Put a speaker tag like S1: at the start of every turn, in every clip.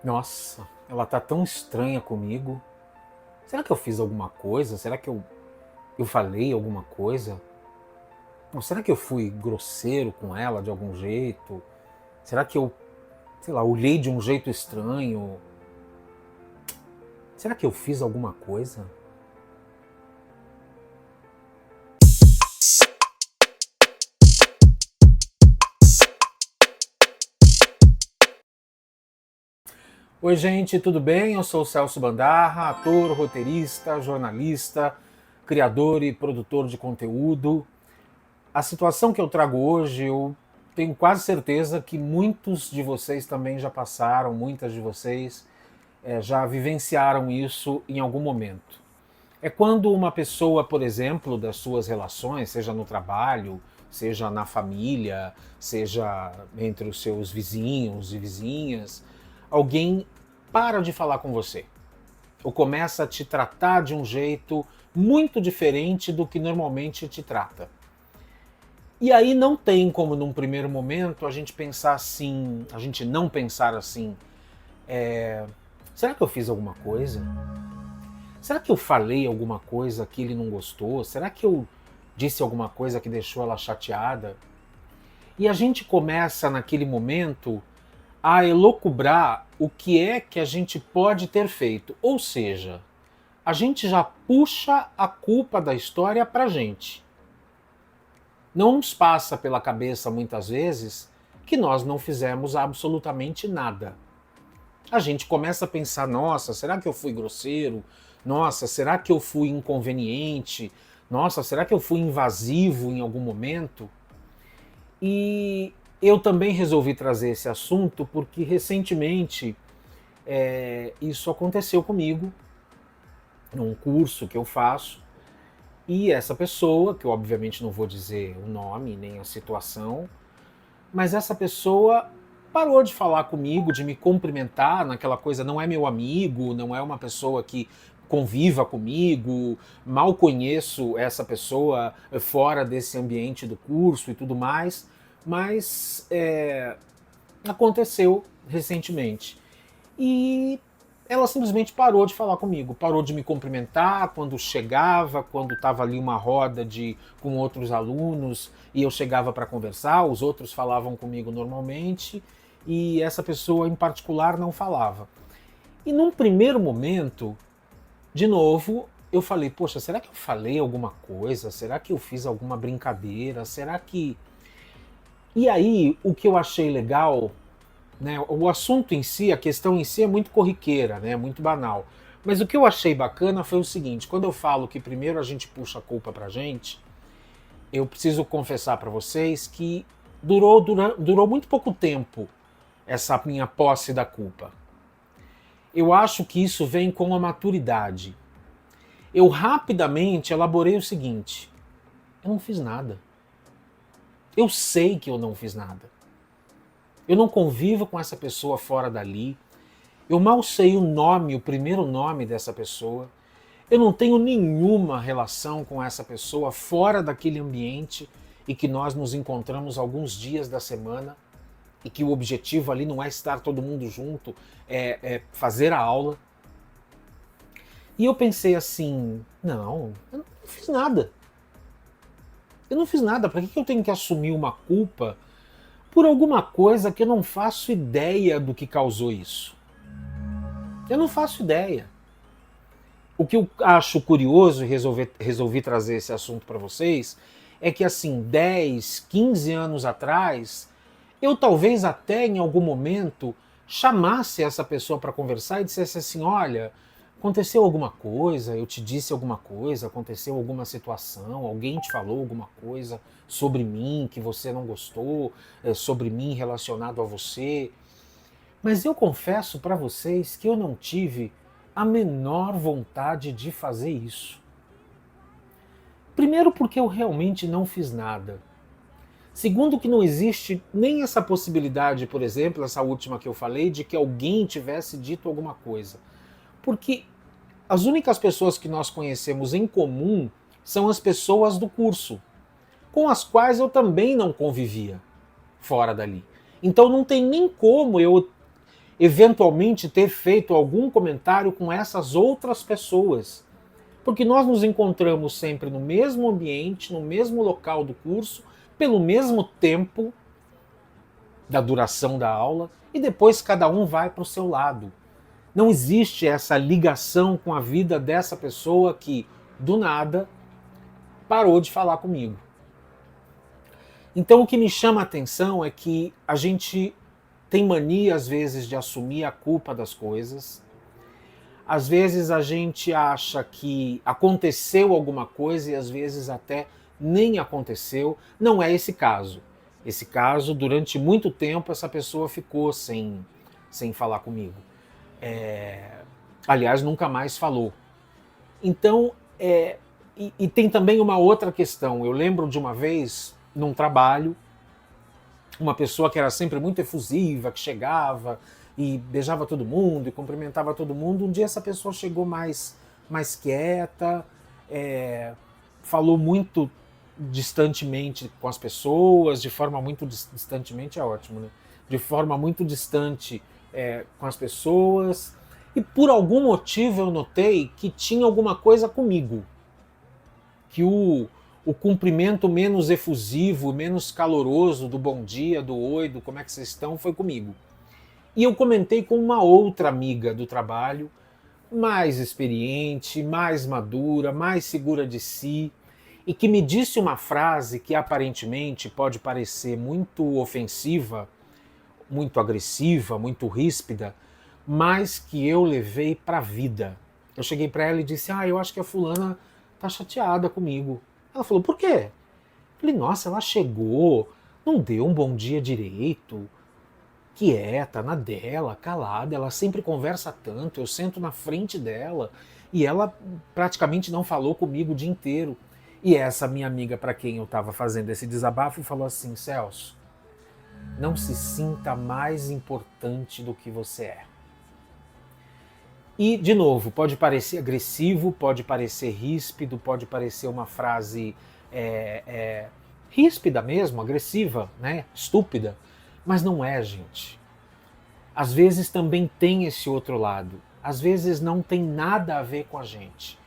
S1: Nossa, ela tá tão estranha comigo. Será que eu fiz alguma coisa? Será que eu falei alguma coisa? Ou será que eu fui grosseiro com ela de algum jeito? Será que eu, sei lá, olhei de um jeito estranho? Será que eu fiz alguma coisa? Oi, gente, tudo bem? Eu sou o Celso Bandarra, ator, roteirista, jornalista, criador e produtor de conteúdo. A situação que eu trago hoje, eu tenho quase certeza que muitos de vocês também já passaram, muitas de vocês já vivenciaram isso em algum momento. É quando uma pessoa, por exemplo, das suas relações, seja no trabalho, seja na família, seja entre os seus vizinhos e vizinhas, alguém para de falar com você ou começa a te tratar de um jeito muito diferente do que normalmente te trata. E aí não tem como num primeiro momento a gente pensar assim, a gente não pensar assim, será que eu fiz alguma coisa? Será que eu falei alguma coisa que ele não gostou? Será que eu disse alguma coisa que deixou ela chateada? E a gente começa naquele momento a elocubrar o que é que a gente pode ter feito. Ou seja, a gente já puxa a culpa da história pra gente. Não nos passa pela cabeça muitas vezes que nós não fizemos absolutamente nada. A gente começa a pensar: nossa, será que eu fui grosseiro? Nossa, será que eu fui inconveniente? Nossa, será que eu fui invasivo em algum momento? E eu também resolvi trazer esse assunto porque recentemente isso aconteceu comigo num curso que eu faço. E essa pessoa, que eu obviamente não vou dizer o nome nem a situação, mas essa pessoa parou de falar comigo, de me cumprimentar naquela coisa, não é meu amigo, não é uma pessoa que conviva comigo, mal conheço essa pessoa fora desse ambiente do curso e tudo mais, mas aconteceu recentemente. E ela simplesmente parou de falar comigo, parou de me cumprimentar quando chegava, quando estava ali uma roda com outros alunos e eu chegava para conversar, os outros falavam comigo normalmente e essa pessoa em particular não falava. E num primeiro momento, de novo, eu falei: poxa, será que eu falei alguma coisa? Será que eu fiz alguma brincadeira? Será que. E aí, o que eu achei legal, né? O assunto em si, a questão em si é muito corriqueira, né? Muito banal. Mas o que eu achei bacana foi o seguinte: quando eu falo que primeiro a gente puxa a culpa pra gente, eu preciso confessar para vocês que durou muito pouco tempo essa minha posse da culpa. Eu acho que isso vem com a maturidade. Eu rapidamente elaborei o seguinte: eu não fiz nada. Eu sei que eu não fiz nada. Eu não convivo com essa pessoa fora dali. Eu mal sei o nome, o primeiro nome dessa pessoa. Eu não tenho nenhuma relação com essa pessoa fora daquele ambiente e que nós nos encontramos alguns dias da semana e que o objetivo ali não é estar todo mundo junto, é fazer a aula. E eu pensei assim: não, eu não fiz nada. Eu não fiz nada. Para que eu tenho que assumir uma culpa por alguma coisa que eu não faço ideia do que causou isso? Eu não faço ideia. O que eu acho curioso e resolvi trazer esse assunto para vocês é que assim, 10, 15 anos atrás, eu talvez até em algum momento chamasse essa pessoa para conversar e dissesse assim: olha, aconteceu alguma coisa, eu te disse alguma coisa, aconteceu alguma situação, alguém te falou alguma coisa sobre mim que você não gostou, sobre mim relacionado a você. Mas eu confesso para vocês que eu não tive a menor vontade de fazer isso. Primeiro, porque eu realmente não fiz nada. Segundo, que não existe nem essa possibilidade, por exemplo, essa última que eu falei, de que alguém tivesse dito alguma coisa. Porque as únicas pessoas que nós conhecemos em comum são as pessoas do curso, com as quais eu também não convivia fora dali. Então não tem nem como eventualmente ter feito algum comentário com essas outras pessoas. Porque nós nos encontramos sempre no mesmo ambiente, no mesmo local do curso, pelo mesmo tempo da duração da aula, e depois cada um vai para o seu lado. Não existe essa ligação com a vida dessa pessoa que, do nada, parou de falar comigo. Então o que me chama a atenção é que a gente tem mania, às vezes, de assumir a culpa das coisas. Às vezes a gente acha que aconteceu alguma coisa e às vezes até nem aconteceu. Não é esse caso. Esse caso, durante muito tempo, essa pessoa ficou sem falar comigo. Aliás, nunca mais falou. Então, e tem também uma outra questão. Eu lembro de uma vez, num trabalho, uma pessoa que era sempre muito efusiva, que chegava e beijava todo mundo e cumprimentava todo mundo. Um dia essa pessoa chegou mais quieta, falou muito distantemente com as pessoas, de forma muito distantemente é ótimo, né? De forma muito distante com as pessoas, e por algum motivo eu notei que tinha alguma coisa comigo, que o cumprimento menos efusivo, menos caloroso do bom dia, do oi, do como é que vocês estão, foi comigo. E eu comentei com uma outra amiga do trabalho, mais experiente, mais madura, mais segura de si, e que me disse uma frase que aparentemente pode parecer muito ofensiva, muito agressiva, muito ríspida, mas que eu levei para a vida. Eu cheguei para ela e disse: eu acho que a fulana tá chateada comigo. Ela falou: por quê? Eu falei: nossa, ela chegou, não deu um bom dia direito, quieta, na dela, calada, ela sempre conversa tanto, eu sento na frente dela e ela praticamente não falou comigo o dia inteiro. E essa minha amiga para quem eu estava fazendo esse desabafo falou assim: Celso, não se sinta mais importante do que você é. E, de novo, pode parecer agressivo, pode parecer ríspido, pode parecer uma frase ríspida mesmo, agressiva, né? Estúpida, mas não é, gente. Às vezes também tem esse outro lado. Às vezes não tem nada a ver com a gente.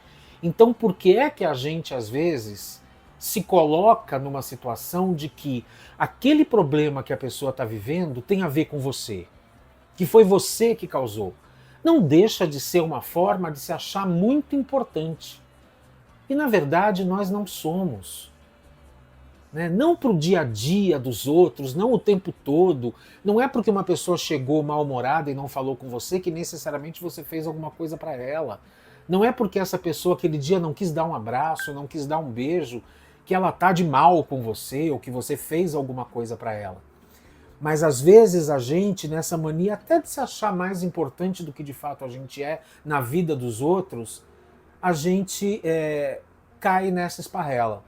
S1: Então, por que é que a gente, às vezes, se coloca numa situação de que aquele problema que a pessoa está vivendo tem a ver com você? Que foi você que causou? Não deixa de ser uma forma de se achar muito importante. E, na verdade, nós não somos. Né? Não para o dia a dia dos outros, não o tempo todo. Não é porque uma pessoa chegou mal-humorada e não falou com você que necessariamente você fez alguma coisa para ela. Não é porque essa pessoa aquele dia não quis dar um abraço, não quis dar um beijo, que ela tá de mal com você ou que você fez alguma coisa para ela. Mas às vezes a gente, nessa mania até de se achar mais importante do que de fato a gente é na vida dos outros, a gente cai nessa esparrela.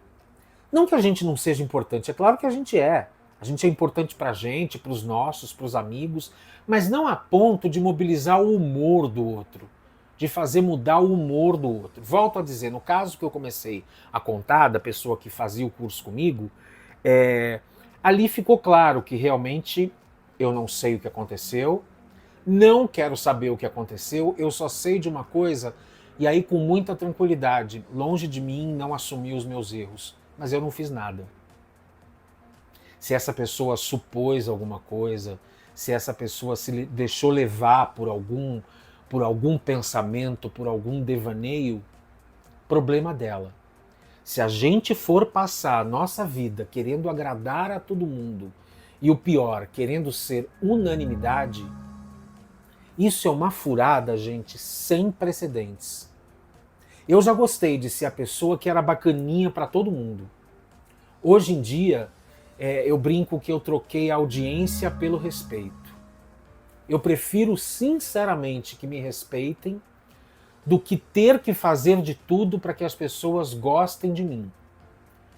S1: Não que a gente não seja importante, é claro que a gente é. A gente é importante pra gente, pros nossos, pros amigos, mas não a ponto de mobilizar o humor do outro, de fazer mudar o humor do outro. Volto a dizer, no caso que eu comecei a contar da pessoa que fazia o curso comigo, ali ficou claro que realmente eu não sei o que aconteceu, não quero saber o que aconteceu, eu só sei de uma coisa, e aí com muita tranquilidade, longe de mim não assumir os meus erros, mas eu não fiz nada. Se essa pessoa supôs alguma coisa, se essa pessoa se deixou levar por algum pensamento, por algum devaneio, problema dela. Se a gente for passar a nossa vida querendo agradar a todo mundo, e o pior, querendo ser unanimidade, isso é uma furada, gente, sem precedentes. Eu já gostei de ser a pessoa que era bacaninha para todo mundo. Hoje em dia, eu brinco que eu troquei a audiência pelo respeito. Eu prefiro sinceramente que me respeitem do que ter que fazer de tudo para que as pessoas gostem de mim.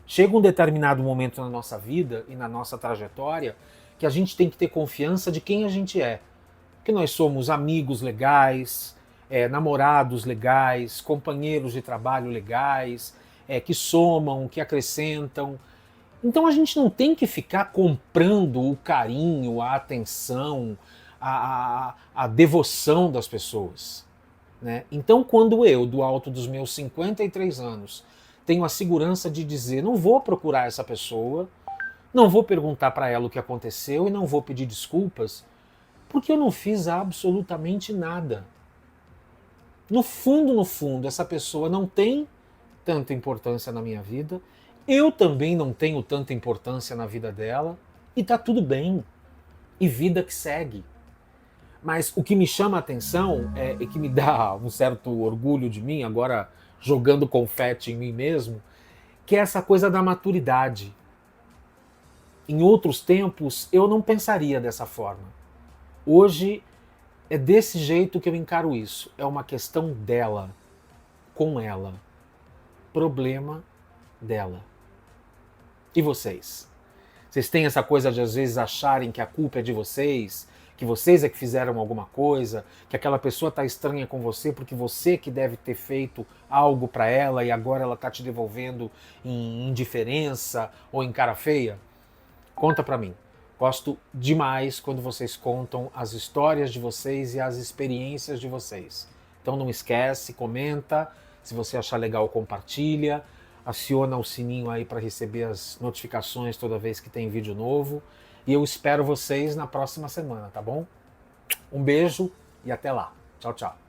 S1: Chega um determinado momento na nossa vida e na nossa trajetória que a gente tem que ter confiança de quem a gente é. Que nós somos amigos legais, namorados legais, companheiros de trabalho legais, que somam, que acrescentam. Então a gente não tem que ficar comprando o carinho, a atenção, a devoção das pessoas, né? Então, quando eu, do alto dos meus 53 anos, tenho a segurança de dizer, não vou procurar essa pessoa, não vou perguntar para ela o que aconteceu e não vou pedir desculpas, porque eu não fiz absolutamente nada. No fundo, essa pessoa não tem tanta importância na minha vida, eu também não tenho tanta importância na vida dela, e tá tudo bem. E vida que segue. Mas o que me chama a atenção e que me dá um certo orgulho de mim, agora jogando confete em mim mesmo, que é essa coisa da maturidade. Em outros tempos, eu não pensaria dessa forma. Hoje, é desse jeito que eu encaro isso. É uma questão dela, com ela. Problema dela. E vocês? Vocês têm essa coisa de às vezes acharem que a culpa é de vocês, que vocês é que fizeram alguma coisa, que aquela pessoa está estranha com você porque você que deve ter feito algo para ela e agora ela está te devolvendo em indiferença ou em cara feia? Conta para mim. Gosto demais quando vocês contam as histórias de vocês e as experiências de vocês. Então não esquece, comenta, se você achar legal compartilha, aciona o sininho aí para receber as notificações toda vez que tem vídeo novo. E eu espero vocês na próxima semana, tá bom? Um beijo e até lá. Tchau, tchau.